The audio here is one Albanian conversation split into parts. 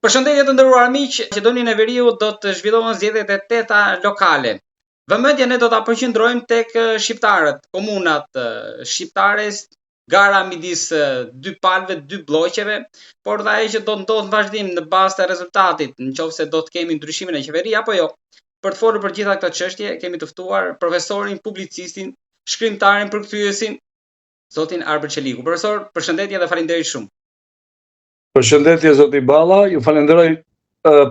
Përshëndetje të nderuar miq, Maqedonia e Veriut do të zhvillohen zgjedhjet e 8-ta lokale. Vëmendjen ne do ta përqendrojmë tek shqiptarët, komunat shqiptare, gara midis dy palëve, dy blloqeve, por dhe ajo që do ndodh në vazhdim në bazë të rezultatit, nëse do të kemi ndryshimin e qeverisë apo jo. Për të folur për gjitha këto çështje, kemi të ftuar profesorin, publicistin, shkrimtarin, përkthyesin, zotin Arber Çeliku. Profesor, përshëndetje dhe faleminderit shumë. Përshëndetje zoti Balla, ju falenderoj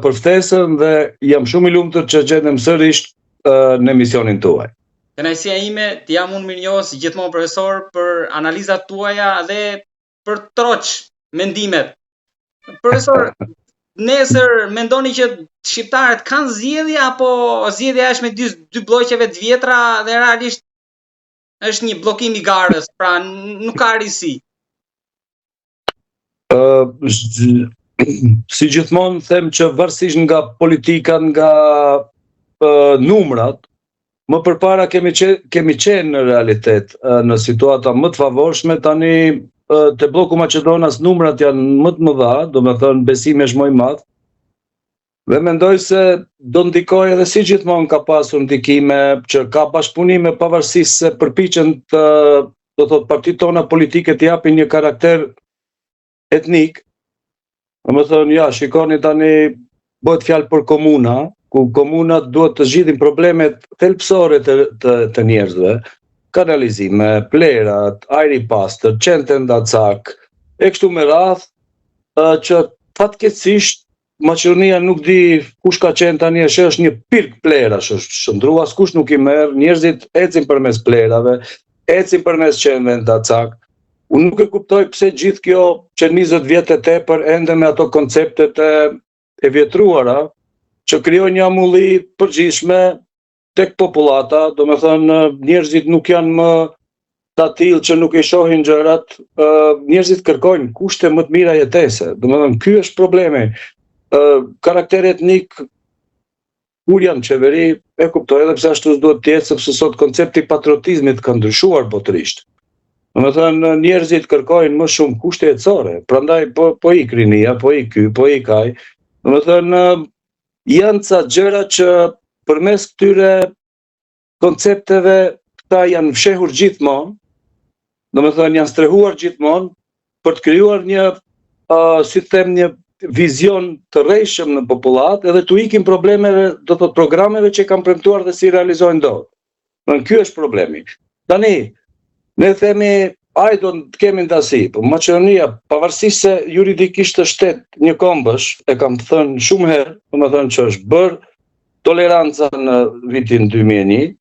për ftesën dhe jam shumë i lumtur që gjetem sërish në emisionin tuaj. Kënaqësia ime, të jam unë mirënjohës gjithmonë profesor për analizat tuaja dhe për troç mendimet. Profesor, nesër mendoni që shqiptarët kanë zgjedhje apo zgjedhja është me dy blloqeve të vjetra dhe realisht është një bllokim i garës, pra nuk ka risi. Si gjithmonë them që varësisht nga politika, nga numrat, më përpara kemi qenë në realitet në situata më të favorshme. Tani te bloku Maqedonas numrat janë më të mëdha, domethënë besimi është më i madh. Dhe mendoj se do ndikojë edhe si gjithmonë ka pasur ndikime që ka bashkëpunime pavarësisht se përpiqen do thotë partitë tona politike të japin një karakter etnik. Domethënë ja, shikoni tani bëhet fjalë për komuna, ku komunat duhet të zgjidhin problemet thelbësore të njerëzve, kanalizime, plerat, ajri i pastër, qente ndacak, e kështu me radhë, që fatkeqësisht Maqedonia nuk di kush ka qenë tani, është një pirk plerash, është shndrua, askush nuk i merr, njerëzit ecin përmes plerave, ecin përmes qenve ndacak. Unë nuk e kuptoj pse gjithë kjo që 20 vjet e tepër ende me ato konceptet e vjetruara që krijojnë një amulli përgjithshme tek popullata, domethënë njerëzit nuk janë më të tillë që nuk i shohin gjërat, njerëzit kërkojnë kushte më të mira jetese. Domethënë ky është problemi. Karakteri etnik kur janë qeveri e kuptoj edhe pse ashtu duhet të jetë, sepse sot koncepti i patriotizmit ka ndryshuar botërisht. Domethënë njerëzit kërkojnë më shumë kushte jetësore, prandaj po ik rinia, po ik ky, po ik ai. Domethënë janë ca gjëra që përmes këtyre koncepteve këta janë fshehur gjithmonë, domethënë janë strehuar gjithmonë për të krijuar një si të them një vizion të rrejshëm në popullat edhe të ikin problemeve, do të thotë programeve që kanë premtuar dhe si realizojnë dot. Domethënë ky është problemi. Tani ne themi, do të kemi ndasi, por Maqedonia, pavarësisht se juridikisht është shtet një kombësh, e kam thënë shumë herë, domethënë që është bërë toleranca në vitin 2001,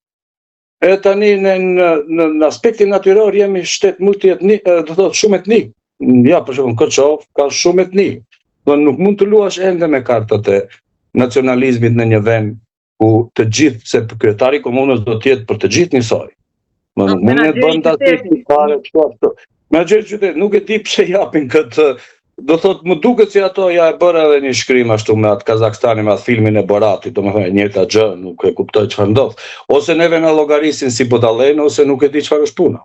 e tani në aspektin natyror jemi shtet multietnik, do thotë shumë etnik. Ja, për shembull, Kërçov ka shumë etnik. Nuk mund të luash ende me kartat e nacionalizmit në një vend ku të gjithë, se kryetari i komunës do të jetë për të gjithë njësoj. Nuk mund të bën ashtu. Menaxheri i qytetit, nuk e di pse japin këtë, do thotë më duket si ato ja e bëra edhe një shkrim ashtu me atë Kazakstanin, me atë filmin e Boratit, domethënë e njëjta gjë, nuk e kuptoj çfarë ndodh. Ose neve na llogarisin si budallën, ose nuk e di çfarë është puna.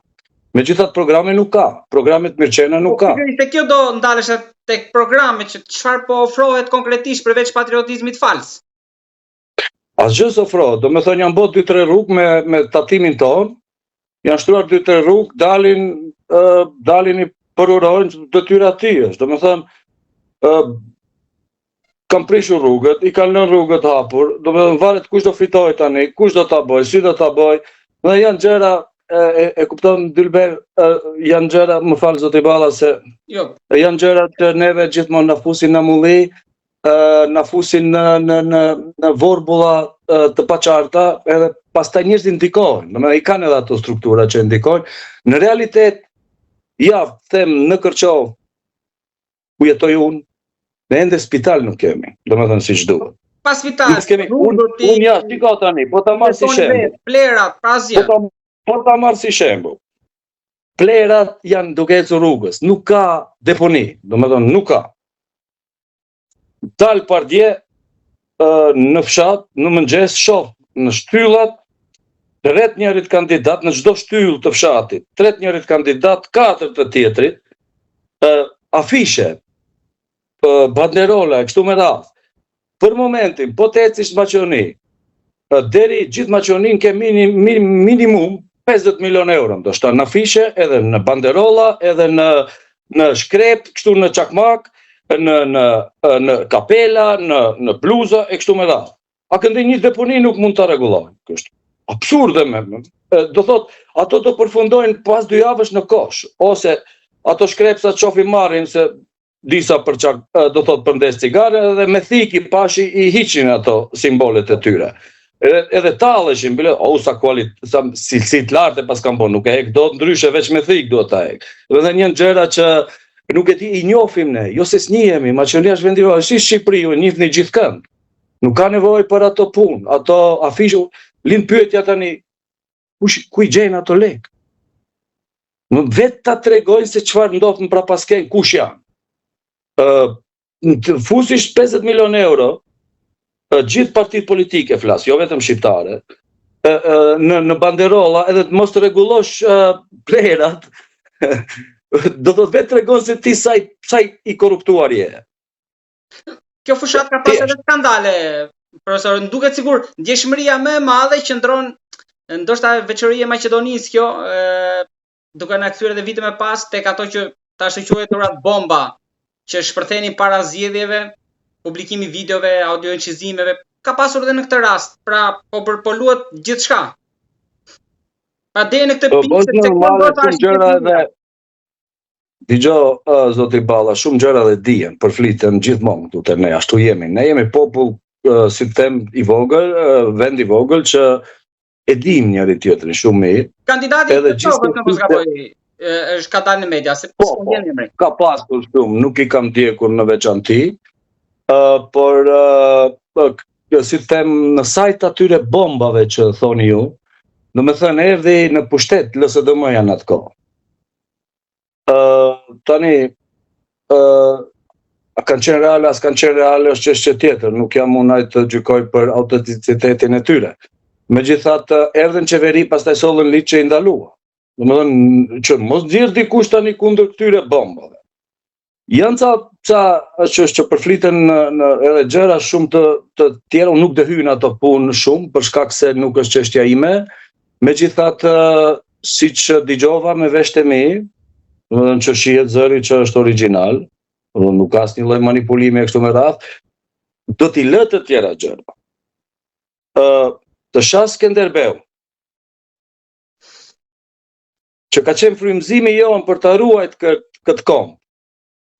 Megjithatë programe nuk ka, programet Mirçena nuk ka. Se kjo do ndalesh tek programe që çfarë po ofrohet konkretisht përveç patriotizmit fals. Asgjë s'ofrohet, domethënë janë bërë 2-3 rrugë me tatimin ton, janë shtruar 2-3 rrugë, dalin i përurojnë detyra e tij është, domethënë kanë prishur rrugët, i kanë lënë rrugët hapur, domethënë varet kush do fitojë tani, kush do ta bëjë, si do ta bëjë, dhe janë gjëra e kupton Dylber, janë gjëra, më fal zoti Balla se janë gjëra që neve gjithmonë na fusin në mulli, na fusin në vorbulla të paqarta, edhe pastaj njerëzit ndikojnë, domethënë i kanë edhe ato struktura që ndikojnë. Në realitet, ja, them në Kërçov, ku jetoj unë, ne ende spital nuk kemi, domethënë siç duhet. Pas spital, unë ja, shiko tani, po ta marr si shembull. Plerat, prazja. Po ta marr si shembull. Plerat janë duke ecur rrugës, nuk ka deponi, domethënë nuk ka. Dal pardje në fshat, në mëngjes shoh në shtyllat, tret njërit kandidat në çdo shtyllë të fshatit, tret njërit kandidat, 4 të tjetrit, afishe banderola, kështu me radhë. Për momentin, po të ecish Maqedoni, deri gjithë Maqedonin ke minimum 50 milion euro, ndoshta në afishe, edhe në banderola, edhe në shkrep, kështu në çakmak, në kapela, në bluza, e kështu me radhë. A këndë një deponi nuk mund të rregullojnë. Kështu absurde do thot, ato do përfundojnë pas 2 javësh në kosh, ose ato shkrepsa të shofi marrin se disa për çak, do thot përndes cigare dhe me thiki pashi i hiqin ato simbolet e tyre. Edhe talleshin, sa cilësi të lartë pas kanë bën, nuk e hek dot ndryshe veç me thik duhet ta hek. Dhe një gjëra që nuk e di, i njohim ne, jo se s'njihemi, Maqedonia është vendi është si Shqipëriu, e njihni gjithkënd. Nuk ka nevojë për ato punë, ato afishe, lind pyetja tani, ku i gjejnë ato lek? Vetë ta tregojnë se çfarë ndodh në prapasken, kush janë. Fusish 50 milion euro, gjithë partitë politike flas, jo vetëm shqiptare, në banderola, edhe të mos të rregullosh plerat, do të vetë tregon se ti sa i korruptuar je. Kjo fushat ka pas edhe skandale, profesor, më duket sigur ndjeshmëria më e madhe qëndron ndoshta veçoria e Maqedonisë kjo, duke na kthyer edhe vite më pas tek ato që tash quheturat bomba, që shpërthenin para zgjedhjeve, publikimi videove, audioincizimeve, ka pasur edhe në këtë rast, pra po luhet gjithçka. Pra deri në këtë pikë se gjëra Digjo, zoti Balla, shumë gjëra dhe dijen, përfliten gjithmonë këtu te ne, ashtu jemi. Ne jemi popull, si të them, i vogël, vend i vogël që e dim njëri tjetrin shumë mirë. Kandidati i Kosovës mos gaboj, është ka dalë në media, se ka pasur shumë, nuk i kam ndjekur në veçanti, por si të them, në sajt atyre bombave që thoni ju, do me thënë erdhi në pushtet LSDM janë atë kohë. Tani, a kanë qenë reale, as kanë qenë reale, është çështje tjetër, nuk jam unë të gjykoj për autenticitetin e tyre. Megjithatë, erdhën qeveri, pastaj sollën ligj që i ndalua. Domethënë që mos nxjerr dikush tani kundër këtyre bombave. Janë ca që përfliten në edhe gjëra shumë të tjera, unë nuk do hyj në ato punë shumë për shkak se nuk është çështja ime. Megjithatë, siç dëgjova me vesh të mi, domethënë që shihet zëri që është origjinal, nuk ka asnjë lloj manipulimi kështu me radhë, do t'i lë të tjera gjëra. Të shas Skenderbeu, që ka qenë frymëzimi jon për të ruajt këtë kombë,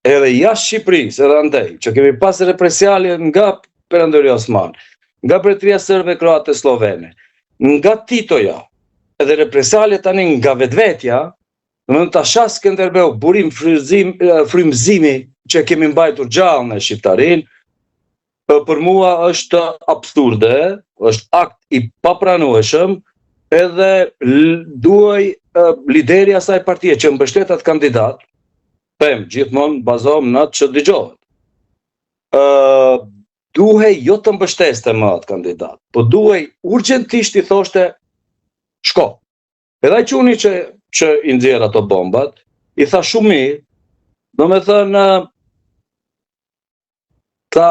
edhe jashtë Shqipërisë, edhe andej, që kemi pas represialje nga Perandori Osman, nga Mbretëria Serbe, Kroate, Slovene, nga Titoja, edhe represialje tani nga vetvetja, domethënë ta shas Skenderbeu, burim frymëzimi që kemi mbajtur gjallë në shqiptarin, për mua është absurde, është akt i papranueshëm, edhe duaj lideri asaj partie që mbështet atë kandidat, gjithmonë bazohem në atë që dëgjohet. Duhej jo të mbështeste më atë kandidat, po duhej urgjentisht i thoshte shko. Edhe ai çuni që i nxjerr ato bombat, i tha shumë mirë, domethënë ta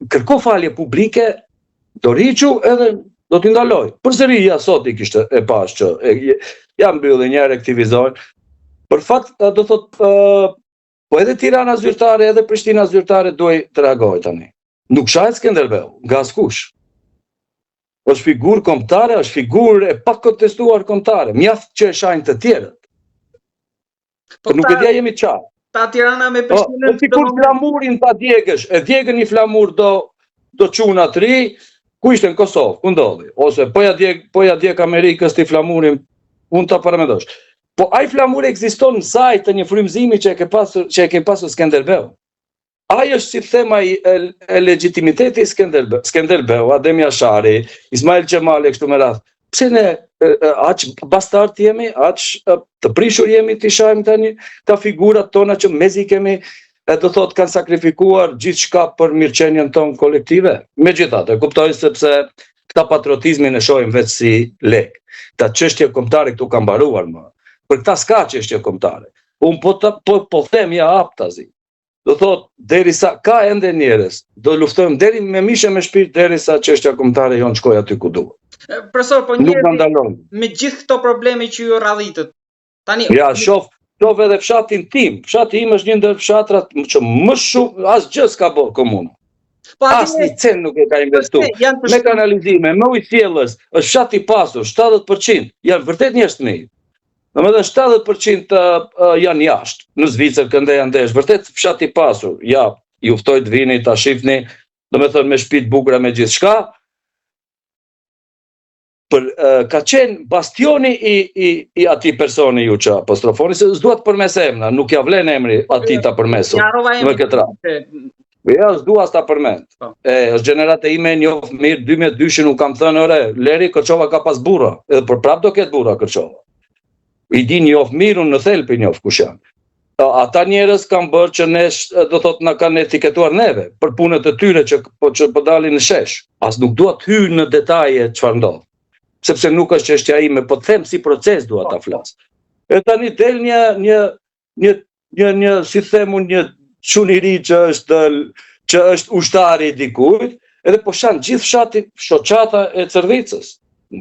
kërko falje publike, do riqu edhe do t'i ndaloj. Përsëri ja sot i kishte e pash që ja mbyllë njerë aktivizojnë. Për fakt, do thot, po edhe Tirana zyrtare, edhe Prishtina zyrtare duhet të reagojë tani. Nuk shahet Skenderbeu, nga askush. Është figurë kombëtare, është figurë e pa kontestuar kombëtare, mjaft që e shajnë të tjerët. Po nuk e dia jemi qartë. Ta Tirana me Prishtinën. Sikur flamurin ta djegësh, e djegën një flamur do çuna të ri, ku ishte në Kosovë, ku ndodhi? Ose po ja djeg Amerikës ti flamurin, unë ta paramendosh. Po ai flamur ekziston në sajt të një frymëzimi që e ke pasur Skenderbeu. Ai është si thema e legitimiteti Skenderbeu, Adem Jashari, Ismail Qemali kështu me radhë. Pse ne aq bastard jemi, aq të prishur jemi të shajmë tani ka figurat tona që mezi kemi, do thot kanë sakrifikuar gjithçka për mirëqenien tonë kolektive. Megjithatë, kuptoj sepse këta patriotizmin e shohim vetë si lek. Ta çështje kombëtare këtu ka mbaruar më. Për këta s'ka çështje kombëtare. Unë po them ja hap tazi. do thot, derisa ka ende njerëz, do luftojmë deri me mishe me shpirt derisa çështja kombëtare jon shkoj aty ku duhet. Profesor, po Nuk na ndalon. me gjithë këto probleme që ju radhitët. Tani Ja, shoh edhe fshatin tim. Fshati im është një ndër fshatrat që më shumë asgjë s'ka bërë komuna. po Asnjë cent nuk e ka investuar. Me kanalizime, me ujë thjellës, është fshat i pasur, 70% janë vërtet njerëz të mirë. Domethënë 70% janë jashtë. Në Zvicër këndë janë ndesh, vërtet fshat i pasur. Ja, ju ftoj të vini, ta shihni, domethënë me shtëpi bukura me gjithçka. Ka qenë bastioni i atij personi ju që apostrofoni, se s'duat përmes emra, nuk ja vlen emri atij ta përmesu. Më këtë radhë. Ja, s'dua ta përmend. Është gjenerata ime, njoh mirë 2002-shin u kam thënë, ore, Leri Kërçova ka pas burra, edhe për prap do ketë burra Kërçova. I di njoh mirë, unë në thelp i njoh kush janë. Ata njerëz kanë bërë që ne, do thot, na kanë etiketuar neve për punët e tyre që po dalin në shesh. As nuk dua të hyj në detaje çfarë ndodh. Sepse nuk është çështja ime, po të them si proces dua ta flas. E tani del një si them unë, një çuniri që është ushtari i dikujt, edhe po shan gjithë fshati, shoqata e Cërvicës.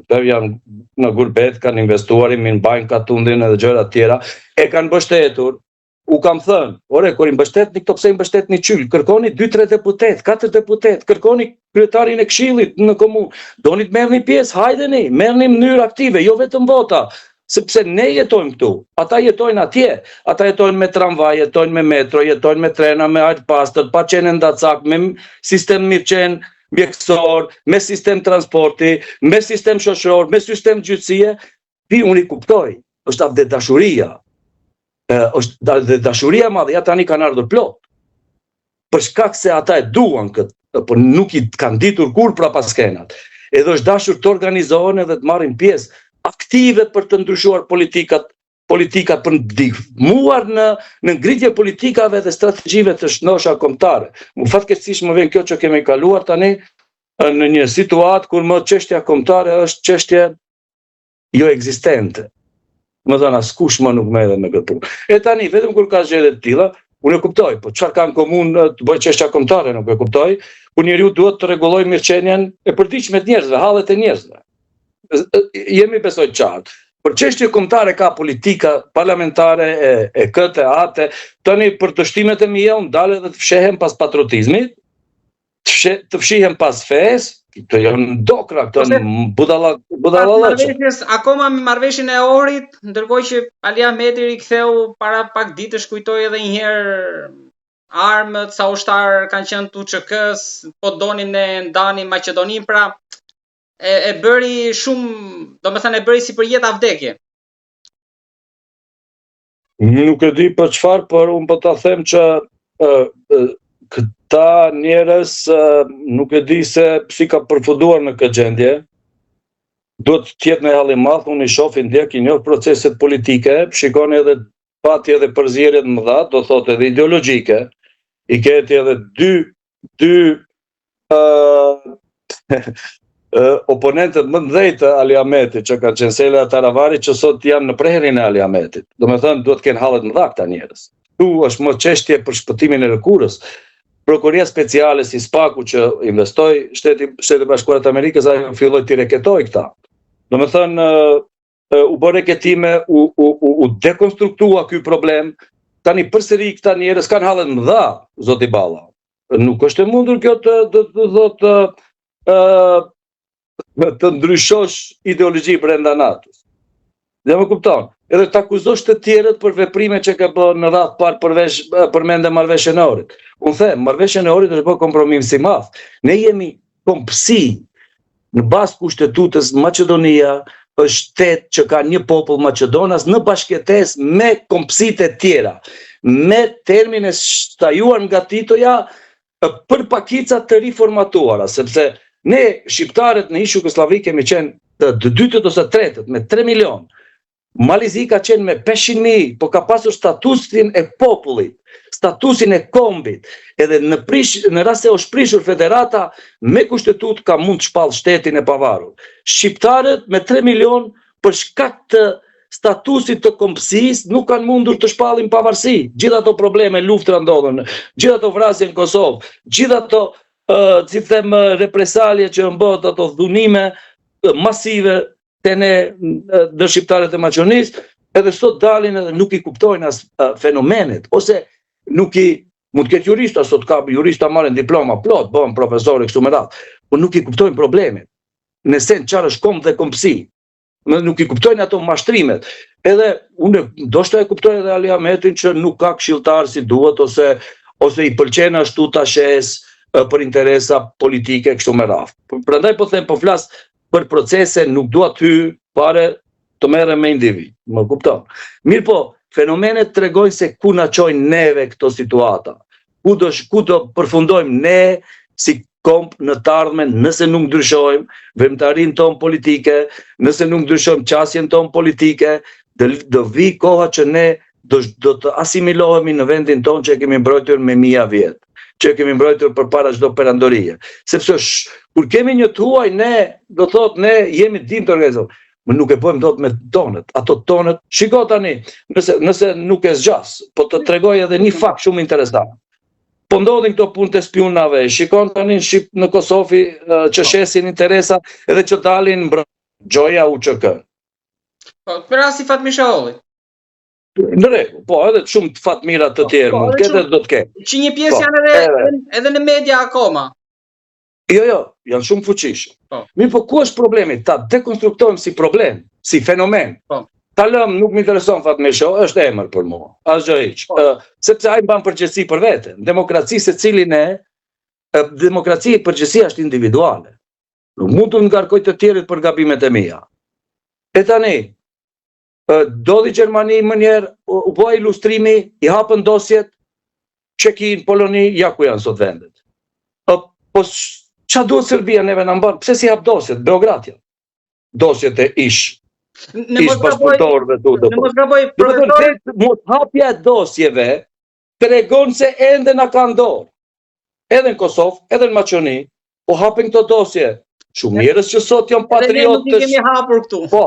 Janë në gurbet, kanë investuar, i mbajnë katundin edhe gjëra të tjera, e kanë mbështetur. U kam thënë, ore, kur i mbështetni këto pse i mbështetni qyll, kërkoni 2-3 deputet, 4 deputet, kërkoni kryetarin e këshillit në komunë, doni të merrni pjesë, hajdeni, merrni në mënyrë aktive, jo vetëm vota, sepse ne jetojmë këtu, ata jetojnë atje, ata jetojnë me tramvaj, jetojnë me metro, jetojnë me trena, me ajt pastër, pa qenë ndacak, me sistem mirëqen mjekësor, me sistem transporti, me sistem shoqëror, me sistem gjyqësie, unë i kuptoj, është avde dashuria. Është dashuria madhe, ja tani kanë ardhur plot. Për shkak se ata e duan këtë, por nuk i kanë ditur kur prapa skenat. Edhe është dashur të organizohen edhe të marrin pjesë aktive për të ndryshuar politikat për ndihmuar në ngritje politikave dhe strategjive të shëndosha kombëtare. Më fatkeqësisht më vjen kjo që kemi kaluar tani në një situatë kur më çështja kombëtare është çështje jo ekzistente. Më thënë, askush më nuk merret me këtë punë. E tani, vetëm kur ka zgjedhje të tilla, unë e kuptoj, po çfarë kanë komunë të bëjë çështja kombëtare, nuk e kuptoj, ku njeriu duhet të rregullojë mirëqenien e përditshme të njerëzve, hallet e njerëzve. Jemi besoj qartë. Për çështje kombëtare ka politika parlamentare e këtë, atë, tani për dështimet e mia unë dalë edhe të fshehem pas patriotizmit, të fshihem pas fesë, të janë dokra, të janë budallallëqe. Akoma me marrëveshjen e Ohrit, ndërkohë që Ali Ahmeti riktheu para pak ditësh, kujtoi edhe një herë armët, sa ushtar kanë qenë TUÇK-s, po donin e ndanin Maqedoninë, pra e bëri shumë, domethënë e bëri si për jetë vdekje. Nuk e di për çfarë, por unë po ta them që këta njerëz nuk e di se si ka përfunduar në këtë gjendje. Duhet të jetë në halli madh, unë i shoh, ndjek, i njoh proceset politike, shikoni edhe pati edhe përzierje të mëdha, do thotë edhe ideologjike. I keti edhe dy oponentët më mëdhenj të Ali Ahmetit, që kanë qenë Sela Taravari, që sot janë në prehrin e Ali Ahmetit. Domethënë duhet të kenë hallet mëdha këta njerëz. Tu është më çështje për shpëtimin e lëkurës. Prokuria speciale si Spaku që investoi Shtetet Bashkuara të Amerikës, ajo filloi të reketoj këta. Domethënë u bë reketime, u dekonstruktua ky problem. Tani përsëri këta njerëz kanë hallet mëdha, zoti Balla. Nuk është e mundur kjo të ndryshosh ideologji brenda natës. Dhe më kupton, edhe të akuzosh të tjerët për veprime që ka bërë në radhë parë përmende marrëveshjen e Ohrit. Unë them, marrëveshja e Ohrit është bërë kompromis i madh. Ne jemi kompsi në bazë kushtetutës. Maqedonia është shtet që ka një popull Maqedonas në bashkëtesë me kompsitë e tjera, me termine shtajuar nga Titoja për pakica të riformatuara, sepse ne shqiptarët në ish Jugosllavi kemi qenë të dytët ose tretët me 3 milion. Malizi ka qenë me 500.000, po ka pasur statusin e popullit, statusin e kombit, edhe në rast se është prishur federata, me kushtetut ka mund të shpall shtetin e pavarur. Shqiptarët me 3 milion për shkak të statusit të kombësisë nuk kanë mundur të shpallin pavarësi. Gjithë ato probleme, luftra ndodhen, gjithë ato vrasje në Kosovë, gjithë ato si them represalje që bëhet, ato dhunime masive te ne në shqiptarët e Maqedonisë, edhe sot dalin edhe nuk i kuptojnë as fenomenet, ose nuk i mund të ketë jurista, sot ka jurista marrin diploma plot, bëhen profesorë kështu me radhë, por nuk i kuptojnë problemet. Në sen çfarë është kombë dhe kombësi. Nuk i kuptojnë ato mashtrimet. Edhe unë ndoshta e kuptoj edhe Ali Ahmetin që nuk ka këshilltar si duhet, ose i pëlqen ashtu ta shes për interesa politike kështu me radhë. Prandaj po them, po flas për procese, nuk dua ty fare të merrem me individ. Më kupton? Mirë po, fenomenet tregojnë se ku na çojnë neve këto situata. Ku do përfundojmë ne si komp në të ardhmen, nëse nuk ndryshojmë veprimtarinë tonë politike, nëse nuk ndryshojmë qasjen tonë politike, do vi koha që ne do të asimilohemi në vendin tonë që e kemi mbrojtur me mija vjet, që e kemi mbrojtur përpara çdo perandorie. Sepse kur kemi një të huaj, ne do thotë ne jemi dim të organizuar. Më nuk e bëjmë dot me tonët. Ato tonët, shiko tani, nëse nuk e zgjas, po të tregoj edhe një fakt shumë interesant. Po ndodhin këto punë të spionave, shikon tani në Kosovë që shesin interesa edhe që dalin Gjoja UÇK. Po, për rasti Fatmir Shaholli. Në rregull, po edhe shumë të Fatmira të tjerë mund të ketë, do të ketë. Që një pjesë janë edhe në media akoma. Jo, janë shumë fuqishëm. Mirë, po ku është problemi? Ta dekonstruktojmë si problem, si fenomen. Ta lëm, nuk më intereson Fatmir Shaholli, është emër për mua. Asgjë hiç. Sepse ai mban përgjegjësi për veten. Demokraci demokracia përgjegjësia është individuale. Nuk mund të ngarkoj të tjerët për gabimet e mia. E tani, doli Gjermani më njerë, u bëa ilustrimi, i hapën dosjet, Çeki, Poloni, ja ku janë sot vendet. Po ç'a duhet Serbia neve na mban? Pse si hap dosjet? Beogradja. Dosjet e ish pasportorëve tu. Në mos gaboj profesor. Mos hapja e dosjeve tregon se ende na kanë dorë. Edhe në Kosovë, edhe në Maqedoni, po hapen këto dosje. Shumë njerëz që sot janë patriotë. Ne kemi hapur këtu. Po,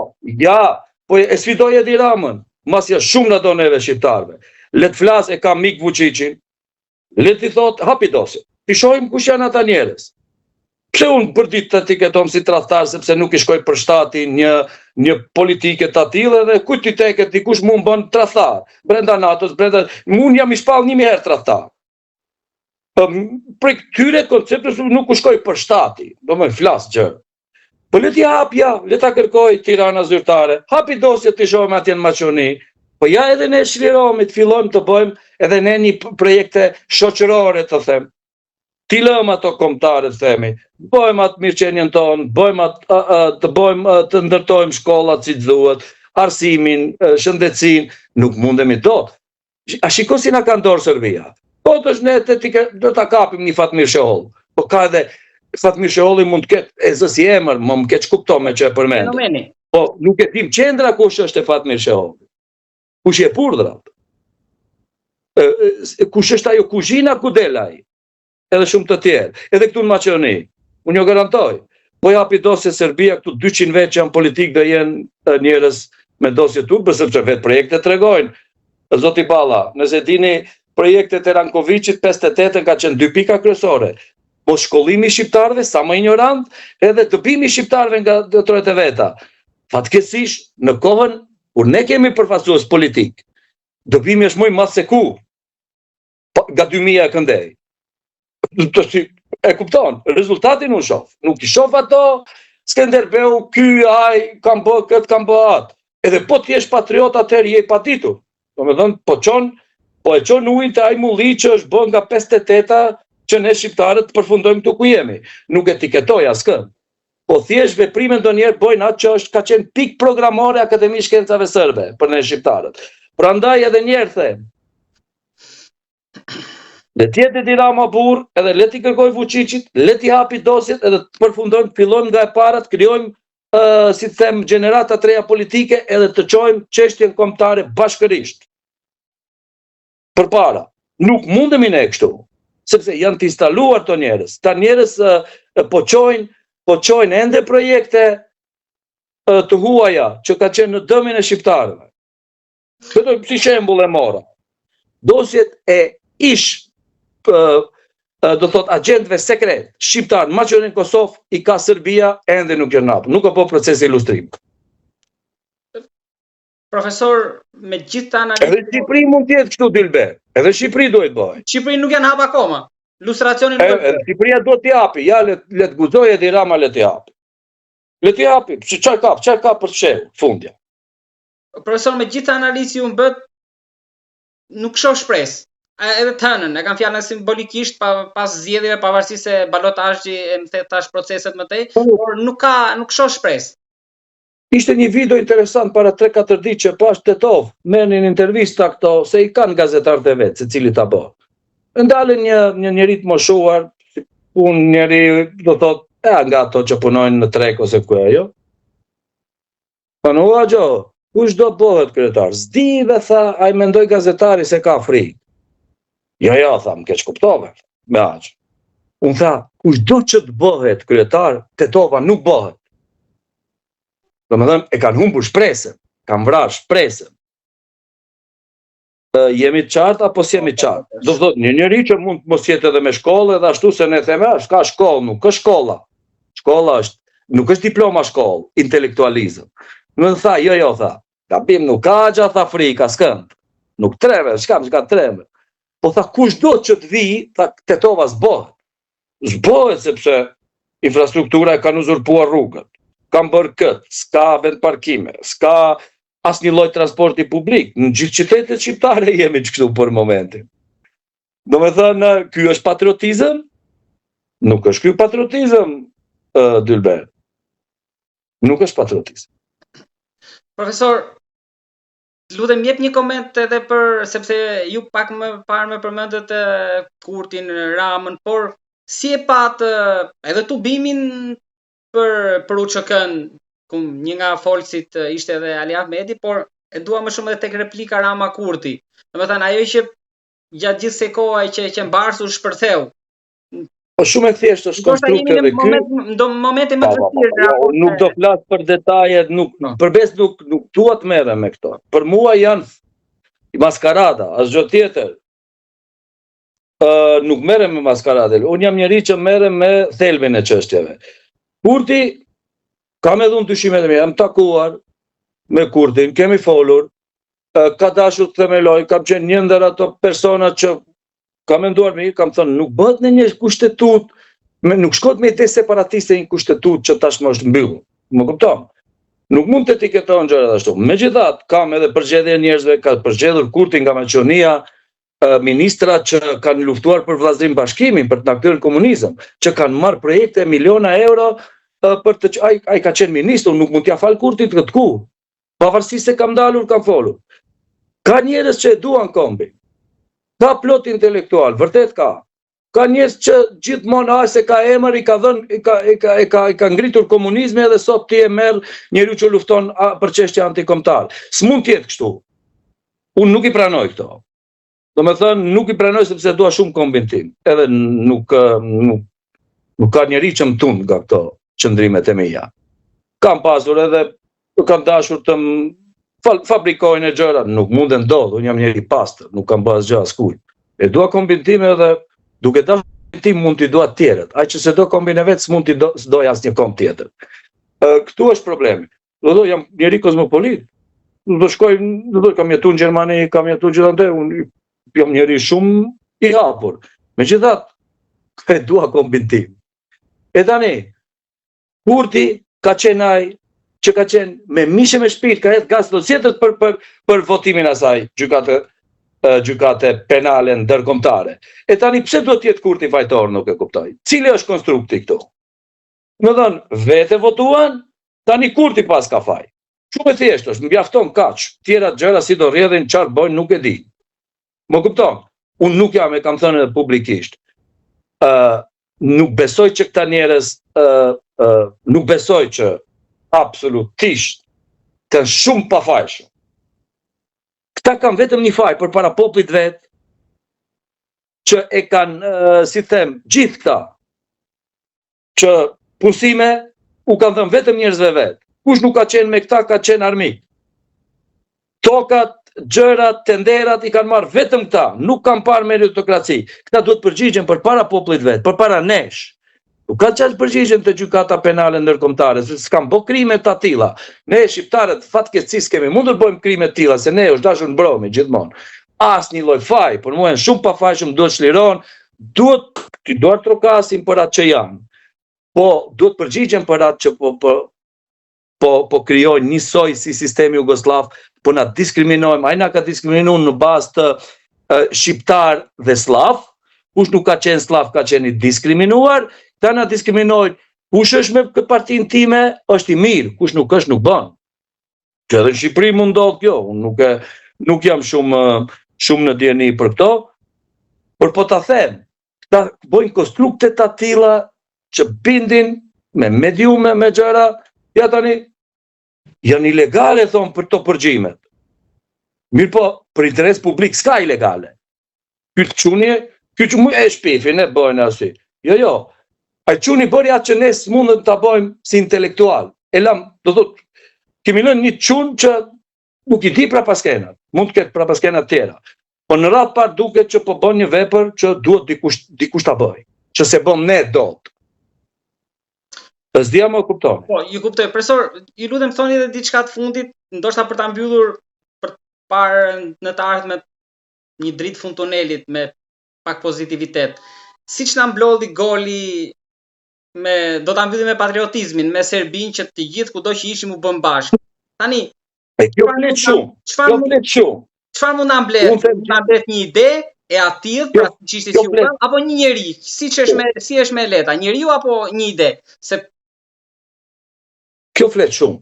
po e sfidoj Edi Ramën, masja shumë na do neve shqiptarëve. Le të flas, e ka mik Vučićin. Le të thot, hapi dosje. Ti shohim kush janë ata njerëz. Pse unë për ditë të etiketom si tradhtar, sepse nuk i shkoj për shtati një politike të atillë, dhe kujt i teket dikush mu më bën tradhtar. Brenda NATO-s, unë jam i shpall 1000 herë tradhtar. Për këtyre konceptës nuk u shkoj për shtati, do më flas gjë. Po le t'i hapja, le ta kërkoj Tirana zyrtare, hapi dosjet të shohim atje në Maqedoni, po ja edhe ne shlirohemi të fillojmë të bëjmë edhe ne një projekte shoqërore të them. Ti lëm ato kombëtare të themi, bëjmë atë mirëqenien tonë, të ndërtojmë shkollat si duhet, arsimin, shëndetësinë, nuk mundemi dot. A shiko si na ka dorë Serbia. Po të është ne do ta kapim një Fatmir Shaholli. Po ka edhe Fatmir Shaholli mund të ketë e zësi emër, më keq kupton me që e përmend. Po nuk e dim qendra kush është e Fatmir Shaholli. Kush e purdhrat? Kush është ajo kuzhina ku del ai? Edhe shumë të tjerë. Edhe këtu në Maqedoni, unë jo garantoj. Po japi dosje Serbia, këtu 200 vjet që janë politikë dhe jenë njerëz me dosje turpe, sepse vetë projektet tregojnë. Zoti Balla, nëse dini projektet e Rankovicit 58 ka qenë 2 pika kryesore. Po shkollimi i shqiptarëve sa më ignorant, edhe dëbimi i shqiptarëve nga detyrat e veta. Fatkeqësisht, në kohën kur ne kemi përfaqësues politik, dëbimi është më i madh se kur. Nga 2000 e këndej. E kupton, rezultatin unë shoh. Nuk i shoh ato, Skenderbeu, ky, ai, kam bë këtë, kam bë atë. Edhe po ti jesh patriot atëherë je i paditur. Domethënë, po e çon ujin te ai mulli që është bën nga 58-a që ne shqiptarët përfundojmë këtu ku jemi. Nuk etiketoj askë. Po thjesht veprime ndonjëherë bëjnë atë që ka qenë pikë programore e Akademisë Shkencave Serbe për ne shqiptarët. Prandaj edhe një herë them, le t'jetë Edi Rama burr, edhe le t'i kërkoj Vučićit, le t'i hapi dosjet, edhe të përfundojmë, fillojmë nga e para, të krijojmë, si të them, gjenerata të reja politike, edhe të çojmë çështjen kombëtare bashkërisht. Përpara, nuk mundemi ne kështu, sepse janë të instaluar të njerëz. Ta njerëz po çojnë ende projekte, të huaja që ka qenë në dëmin e shqiptarëve. Këtë si shembull e mora. Dosjet e do thot agentëve sekret shqiptar në Maqedoninë Kosovë i ka Serbia ende nuk janë hapur. Nuk ka po procesi ilustrim. Profesor, me gjithë analizë. Edhe Shqipëri mund të jetë kështu Dilber. Edhe Shqipëri duhet bëhet. Shqipëri nuk janë hap akoma. Lustracioni nuk është. Shqipëria do t'i japi, ja le të guxojë Edi Rama le t'i japi. Le t'i japi, çfarë ka për shemb, fundja. Profesor, me gjithë analizë ju mbët nuk shoh shpresë. Edhe të hënën, e kam fjalën simbolikisht pas zgjedhjeve pavarësisht se balotazhi e më the tash proceset më tej, por nuk shoh shpresë. Ishte një video interesant para 3-4 ditë që pash Tetov, merrnin intervista këto se i kanë gazetarët e vet, secili ta bë. Ndalën një njerëz të moshuar, njeri do thot, nga ato që punojnë në trek ose ku ajo. Thanë, "Gjo, kush do bëhet kryetar?" S'di dhe tha, ai mendoj gazetari se ka frikë. Jo, tham, keq kuptove, me aq. Unë tha, kush do që të bëhet kryetar, Tetova nuk bëhet. Domethënë, e kanë humbur shpresën, kanë vrarë shpresën. Jemi të qartë apo s'jemi të qartë? Do thotë, një njeri që mund të mos jetë edhe me shkollë, edhe ashtu se ne theme, ka shkollë, nuk është shkolla. Shkolla nuk është diploma shkollë, intelektualizëm. Më tha, jo, tha, gabim nuk ka gjatë tha frika, s'kënd. Nuk treme, s'ka treme. Po tha, kush do që të vi, tha, Tetova s'bohet. S'bohet sepse infrastruktura e kanë uzurpuar rrugët. Kanë bërë këtë, s'ka vend parkime, s'ka asnjë lloj transporti publik. Në gjithë qytetet shqiptare jemi kështu për momentin. Domethënë, ky është patriotizëm? Nuk është ky patriotizëm, Dilber. Nuk është patriotizëm. Profesor, lutem jep një koment edhe sepse ju pak më parë më përmendët Kurtin, Ramën, por si e pat edhe tubimin për UÇK-n, një nga folësit ishte edhe Ali Ahmedi, por e dua më shumë edhe tek replika Rama Kurti. Domethënë ajo që gjatë gjithë kësaj kohe që mbarsur shpërtheu. Po shumë e thjeshtë është konstrukti edhe ky. Në momente më të vështira. Nuk do flas për detajet, përbes nuk dua të merrem me këto. Për mua janë maskarada, asgjë tjetër. Nuk merrem me maskaradë. Unë jam njeri që merrem me thelbin e çështjeve. Kurti kam edhe unë dyshimet e mia, jam takuar me Kurtin, kemi folur, ka dashur të themeloj, kam qenë një ndër ato persona që ka menduar mirë, kam thënë, nuk bëhet në një kushtetut, nuk shkot me ide separatiste një kushtetut që tashmë është mbyllur. Më kupton? Nuk mund të etiketohen gjërat ashtu. Megjithatë, kam edhe përgjedhje njerëzve, ka përgjedhur Kurti nga Maqedonia, ministra që kanë luftuar për vllazërim bashkimin, për të na kthyer në komunizëm, që kanë marrë projekte miliona euro për të ai ka qenë ministër, nuk mund t'ia fal Kurtit këtë ku. Pavarësisht se kam dalur, kam folur. Ka njerëz që e duan kombin. Ka plot intelektual, vërtet ka. Ka njerëz që gjithmonë se ka emër, i ka dhënë, i ka ngritur komunizmi edhe sot ti e merr njeriu që lufton për çështje antikombëtare. S'mund të jetë kështu. Unë nuk i pranoj këto. Domethënë nuk i pranoj sepse dua shumë kombin tim. Edhe nuk ka njeri që më tund nga këto qëndrimet e mia. Kam pasur edhe kam dashur të fabrikojnë e gjëra, nuk mund e ndodh, unë jam njeri pastër, nuk kam bërë asgjë askujt. E dua kombin tim edhe duke dashur tim mund t'i dua të tjerët. Ai që se do kombin e vet s'mund t'i doj asnjë komb tjetër. Këtu është problemi. Do jam njeri kozmopolit. Do shkoj, kam jetuar në Gjermani, kam jetuar gjithandaj, unë jam njeri shumë i hapur. Megjithatë, e dua kombin tim. E tani, Kurti ka qenë ai që ka qenë me mishe me shpirt, ka hedhë gaz tjetër për votimin asaj gjykate penale ndërkombëtare. E tani pse do të jetë Kurti fajtor, nuk e kuptoj. Cili është konstrukti këtu? Më thënë, vete votuan, tani Kurti pas ka faj. Shumë e thjeshtë është, mjafton kaq, tjera gjëra si do rrjedhin, çfarë bojnë, nuk e di. Më kupton? Unë nuk jam, e kam thënë edhe publikisht. Nuk besoj që këta njerëz, nuk besoj që absolutisht të shumë pafajshëm. Këta kanë vetëm një faj për para popullit vet, që e kanë, si them, gjithë këta, që punësime u kanë thënë vetëm njerëzve vet. kush nuk ka qenë me këta, ka qenë armik. Tokat, gjërat, tenderat i kanë marrë vetëm këta, nuk kanë parë meritokraci. Këta duhet përgjigjen përpara popullit vet, përpara nesh. Nuk ka çfarë përgjigjen te gjykata penale ndërkombëtare, se s'kan bë krime të tilla. Ne shqiptarët fatkeqësisht kemi mundur të bëjmë krime të tilla, se ne është dashur mbrojmë gjithmonë. Asnjë lloj faj, për mua janë shumë pafajshëm, duhet çlirohen, duhet trokasin për atë që janë. Po duhet përgjigjen për atë që po krijojnë një soi si sistemi jugosllav, po na diskriminojmë, ai na ka diskriminuar në bazë të shqiptar dhe slav, kush nuk ka qenë slav ka qenë i diskriminuar, ta na diskriminojnë, kush është me partinë time është i mirë, kush nuk është nuk bën. Që edhe në Shqipëri mund ndodh kjo, unë nuk jam shumë në dieni për këto, por po ta them, ta bëjnë konstrukte të tilla që bindin me mediume, me gjëra, ja tani janë ilegale, thonë, për to përgjimet. Mirë po, për interes publik s'ka ilegale. Ky quni e shpifin, e bëjnë asi. Jo, ai quni bëri atë që ne s'mundëm ta bëjmë si intelektual. Do thotë, kemi lënë një qun që nuk i di prapaskenat, mund të ketë prapaskenat tjera. Po në radhë parë duket që po bën një vepër që duhet dikush ta bëj, që se bëm ne dot. S'dia më kupton. Po, ju kuptoj, profesor, ju lutem thoni edhe diçka të fundit, ndoshta për ta mbyllur për parë në të ardhmen një dritë fund tunelit me pak pozitivitet. Siç na mblodhi goli do ta mbyllim me patriotizmin, me Serbinë që të gjithë kudo që ishim u bëm bashkë. Tani, kjo flet shumë. Çfarë mund na mbledh? Na mbledh një ide e atill, pra siç ishte si apo një njeri, si është me leta, njeriu apo një ide? Se kjo flet shumë.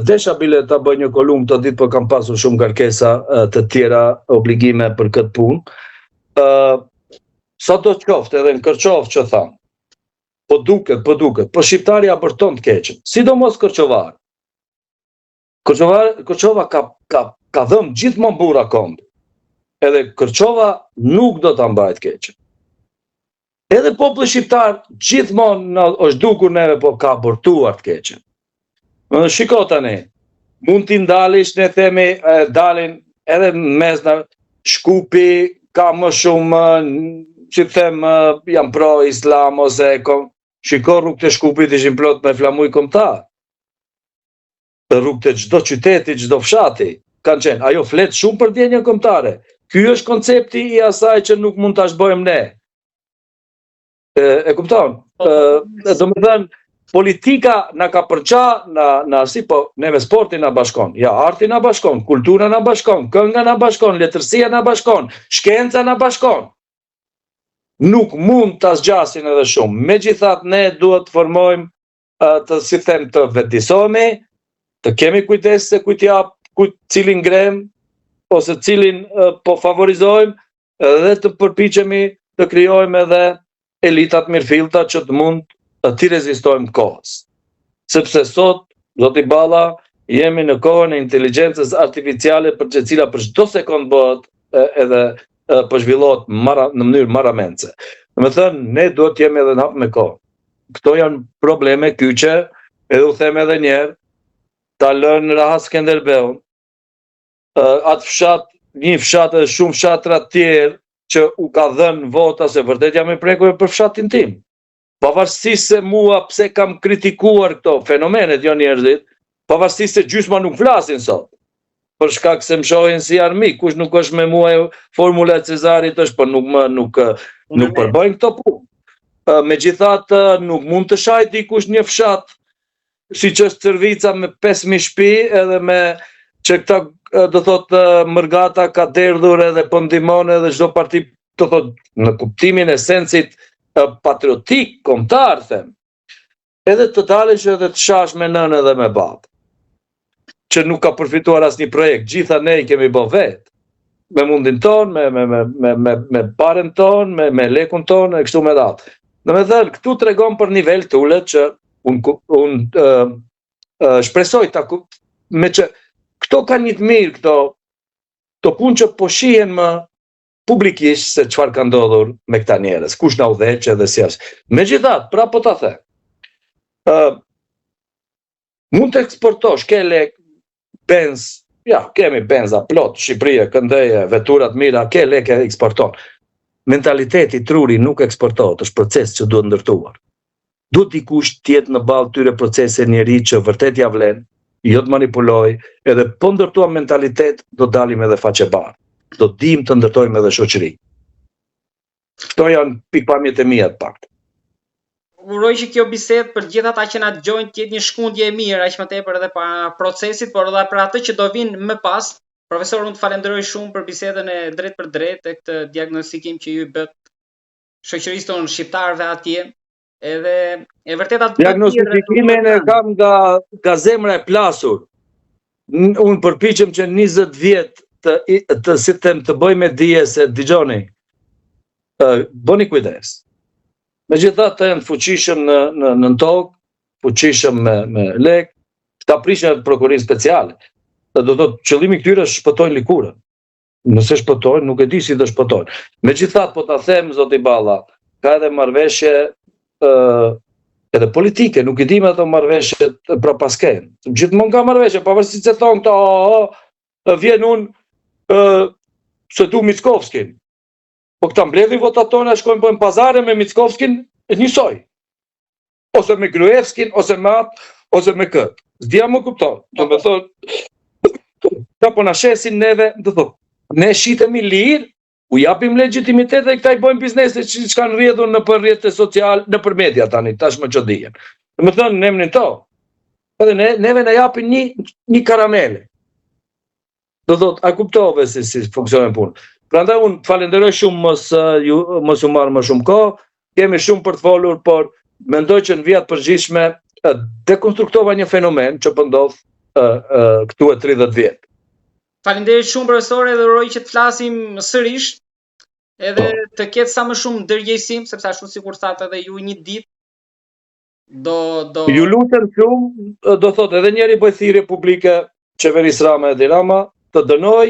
Desha bile ta bëj një kolumn të ditë, por kam pasur shumë ngarkesa të tjera, obligime për këtë punë. Sa do të qoftë edhe në Kërçov që tham, po duket, po shqiptari aborton të keqen, sidomos Kërçovar. Kërçova ka dhënë gjithmonë burra kombi. Edhe Kërçova nuk do ta mbajt keqen. Edhe populli shqiptar gjithmonë është dukur neve, po ka abortuar të keqen. Shiko tani, mund t'i ndalish, ne themi, dalin edhe mesna, Shkupi ka më shumë, që them, jam pro-islam, ose shiko rrugët e Shkupit ishin plot me flamuj kombëtar. Rrugët e çdo qyteti, çdo fshati kanë qenë. Ajo flet shumë për ndjenjën kombëtare. Ky është koncepti i asaj që nuk mund ta zhbojmë ne. E kupton? Domethënë, politika na ka përça, na si po neve sporti na bashkon. Ja, arti na bashkon, kultura na bashkon, kënga na bashkon, letërsia na bashkon, shkenca na bashkon. Nuk mund ta zgjasin edhe shumë. Megjithatë, ne duhet të formojmë të vetëdijsohemi, të kemi kujdes se kujt jap, cilin ngrem, ose cilin po favorizojmë, dhe të përpiqemi të krijojmë edhe elitat mirëfillta që të mund të rezistojmë kohës. Sepse sot, zoti Balla, jemi në kohën e inteligjencës artificiale për që cila për çdo sekond bëhet edhe po zhvillohet në mënyrë marramendse. Domethënë, ne duhet të jemi edhe në hap me kohë. Këto janë probleme kyçe, edhe u them edhe një herë, ta lënë rahat Skenderbeun, atë fshat, një fshat edhe shumë fshatra të tjerë që u ka dhënë vota, se vërtet jam i prekur për fshatin tim. Pavarësisht se mua pse kam kritikuar këto fenomenet jo njerëzit, pavarësisht se gjysma nuk flasin sot, për shkak se më shohin si armik, kush nuk është me mua formula e Cezarit është, por nuk përbëjnë këto punë. Megjithatë, nuk mund të shaj dikush një fshat, siç është Cërvica me 5000 shtëpi, edhe me që këta do thotë Mërgata ka derdhur edhe po ndihmon edhe çdo parti, do thotë në kuptimin e sensit patriotik, kombëtar, them. Edhe të dalësh edhe të shash me nënë edhe me babë, që nuk ka përfituar asnjë projekt, gjitha ne i kemi bë vetë, me mundin ton, me parën ton, me lekun ton, e kështu me datë. Domethënë, këtu tregon për nivel të ulët që unë shpresoj me që këto kanë një të mirë, këto punë që po shihen më publikisht se çfarë ka ndodhur me këta njerëz, kush na udhëheq edhe si është. Megjithatë, pra po ta them, Mund të eksportosh, ke lek, benz, ja, kemi benza plot, Shqipëria, këndeje, veturat mira, ke lek e eksporton. Mentaliteti truri nuk eksportohet, është proces që duhet ndërtuar. Duhet dikush tjetë në balë tyre procese njeri që vërtet ja vlen, jo të manipuloj, edhe po ndërtuam mentalitet, do dalim edhe faqe barë. Do dim të ndërtojmë edhe shoqëri. Këto janë pikpamjet e mia të paktë. Uroj që kjo bisedë për gjithë ata që na dëgjojnë të jetë një shkundje e mirë, aq më tepër edhe para procesit, por edhe për atë që do vinë më pas. Profesor, unë të falenderoj shumë për bisedën e drejt për drejt e këtë diagnostikim që ju i bët shoqërisë tonë shqiptarëve atje. Edhe e vërtet atë diagnostikimin e kam nga zemra e plasur. Unë përpiqem që 20 vjet të bëj me dije se dëgjoni. Bëni kujdes. Megjithatë janë fuqishëm në tokë, fuqishëm me lek, ta prishin prokurin speciale. Do thotë qëllimi këtyre është shpëtojnë likurën. Nëse shpëtojnë, nuk e di si do shpëtojnë. Megjithatë po ta them zoti Balla, ka edhe marrëveshje edhe politike, nuk i di me ato marrëveshje pra pasken. Gjithmonë ka marrëveshje, pavarësisht se thonë këto vjen unë se du Mickovskin. Po këta mbledhin votat tona, shkojnë bëjnë pazare me Mickovskin, e njësoj. Ose me Gruevskin, ose me atë, ose me këtë. S'dia më kupton. Do me thonë, ta po na shesin neve, do thonë, ne shitemi lirë, u japim legjitimitet dhe këta i bojnë biznese që kanë rrjedhur në për rrjetet social, në për media tani, tashmë që dijen. Do me thonë, ne emnin to. Edhe neve na japin një karamele. Do thotë, a kuptove si funksionen punë. Prandaj unë falenderoj shumë mos u marr më shumë kohë, kemi shumë për të folur, por mendoj që në vijat përgjithshme dekonstruktova një fenomen që po ndodh këtu e 30 vjet. Faleminderit shumë profesor, edhe uroj që të flasim sërish, edhe të ketë sa më shumë ndërgjegjësim, sepse ashtu sikur thatë edhe ju një ditë do Ju lutem shumë, do thotë edhe njëri bëj thirrje publike qeverisë Rama e Rama të dënoj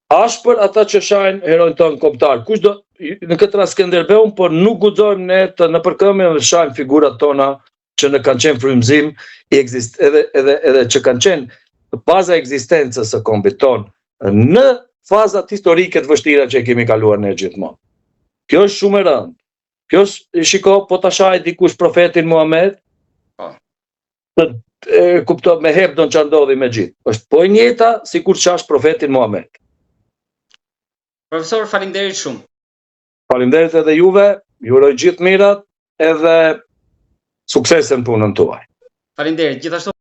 ashpër ata që shajnë herojnë tonë kombëtar. Kush do në këtë rast Skënderbeun, por nuk guxojmë ne të nëpërkëmbim dhe shajmë figurat tona që në kanë qenë frymëzim edhe që kanë qenë baza ekzistencës së kombit tonë në fazat historike të vështira që kemi kaluar ne gjithmonë. Kjo është shumë e rëndë. Kjo është, shiko, po ta shaj dikush profetin Muhamet, kupto me Hebdon që ndodhi me gjithë. Është po e njëjta sikur çash profetin Muhamet. Profesor, faleminderit shumë. Faleminderit edhe juve, ju uroj gjithë mirat edhe sukses në punën tuaj. Faleminderit, gjithashtu